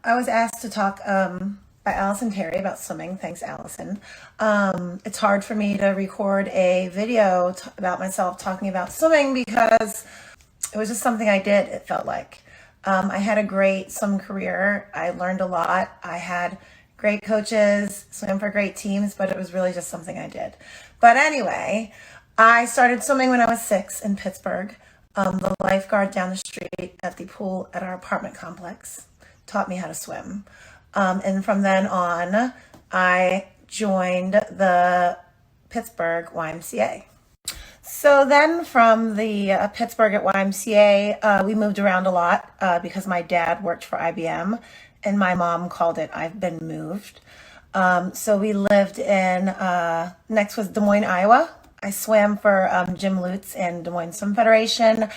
I was asked to talk by Allison Terry about swimming. Thanks, Allison. It's hard for me to record a video about myself talking about swimming because it was just something I did, it felt like. I had a great swim career. I learned a lot. I had great coaches, swam for great teams, but it was really just something I did. But anyway, I started swimming when I was 6 in Pittsburgh. The lifeguard down the street at the pool at our apartment complex taught me how to swim. And from then on, I joined the Pittsburgh YMCA. So then from the Pittsburgh at YMCA, we moved around a lot because my dad worked for IBM and my mom called it I've been moved. So we lived in, next was Des Moines, Iowa. I swam for Jim Lutz and Des Moines Swim Federation.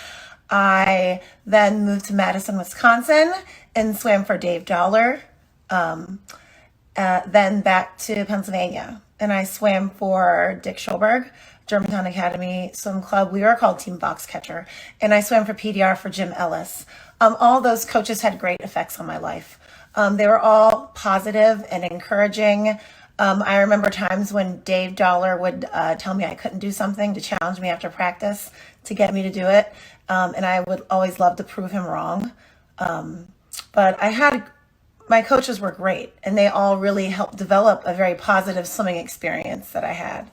I then moved to Madison, Wisconsin and swam for Dave Dollar. Then back to Pennsylvania and I swam for Dick Schulberg, Germantown Academy Swim Club. We were called Team Boxcatcher, and I swam for PDR for Jim Ellis. All those coaches had great effects on my life. They were all positive and encouraging. I remember times when Dave Dollar would tell me I couldn't do something to challenge me after practice to get me to do it. And I would always love to prove him wrong. But my coaches were great, and they all really helped develop a very positive swimming experience that I had.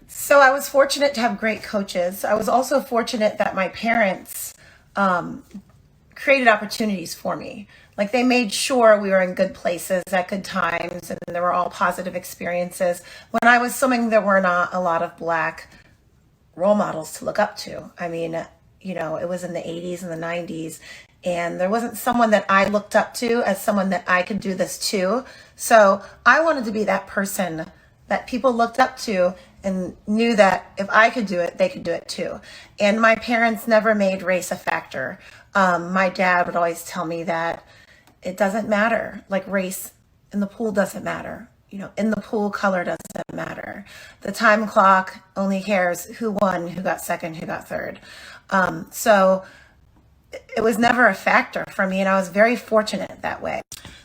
So I was fortunate to have great coaches. I was also fortunate that my parents created opportunities for me. Like they made sure we were in good places at good times and there were all positive experiences. When I was swimming, there were not a lot of Black role models to look up to. I mean, it was in the 80s and the 90s, and there wasn't someone that I looked up to as someone that I could do this too. So I wanted to be that person that people looked up to and knew that if I could do it, they could do it too. And my parents never made race a factor. My dad would always tell me that it doesn't matter, like race in the pool doesn't matter. In the pool, color doesn't matter. The time clock only cares who won, who got second, who got third. So it was never a factor for me, and I was very fortunate that way.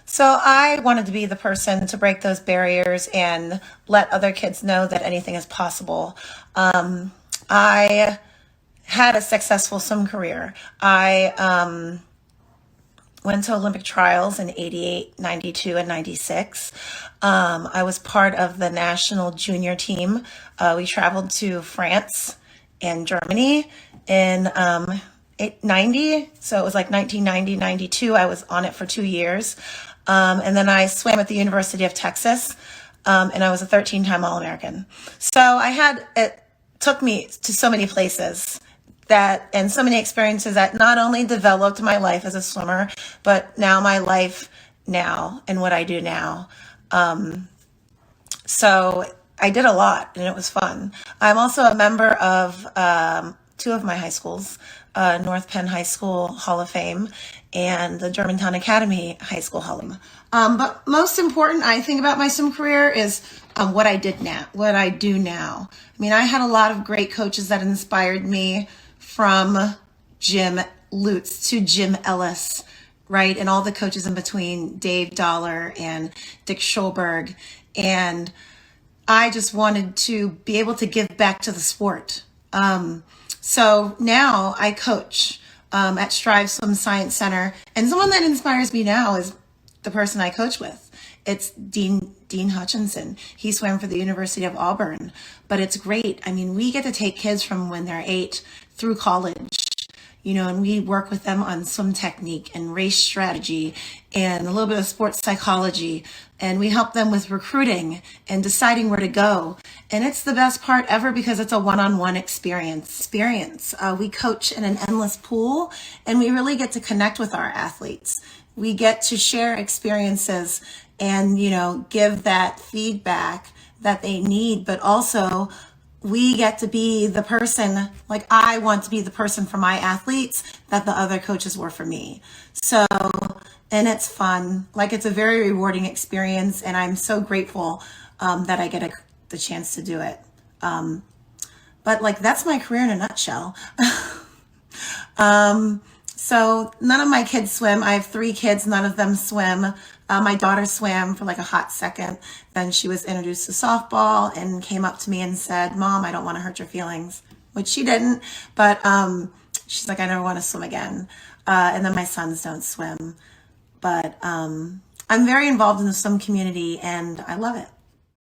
So I wanted to be the person to break those barriers and let other kids know that anything is possible. I had a successful swim career. I went to Olympic trials in 88, 92, and 96. I was part of the national junior team. We traveled to France and Germany in 90. So it was like 1990, 92. I was on it for 2 years. And then I swam at the University of Texas. And I was a 13-time All-American. So it took me to so many places and so many experiences that not only developed my life as a swimmer, but now my life now and what I do now. So I did a lot and it was fun. I'm also a member of 2 of my high schools, North Penn High School Hall of Fame and the Germantown Academy High School Hall of Fame. But most important, I think, about my swim career is what I do now. I mean, I had a lot of great coaches that inspired me, from Jim Lutz to Jim Ellis, right? And all the coaches in between, Dave Dollar and Dick Schulberg. And I just wanted to be able to give back to the sport. So now I coach at Strive Swim Science Center. And someone that inspires me now is the person I coach with. It's Dean Hutchinson. He swam for the University of Auburn. But it's great. I mean, we get to take kids from when they're 8 through college, and we work with them on swim technique and race strategy and a little bit of sports psychology. And we help them with recruiting and deciding where to go. And it's the best part ever because it's a one-on-one experience. We coach in an endless pool, and we really get to connect with our athletes. We get to share experiences and, give that feedback that they need, but also we get to be the person, like I want to be the person for my athletes that the other coaches were for me. So, and it's fun. Like, it's a very rewarding experience, and I'm so grateful that I get the chance to do it. But like, that's my career in a nutshell. So none of my kids swim. I have 3 kids, none of them swim. My daughter swam for like a hot second. Then she was introduced to softball and came up to me and said, Mom, I don't want to hurt your feelings, which she didn't. But she's like, I never want to swim again. And then my sons don't swim. But I'm very involved in the swim community and I love it.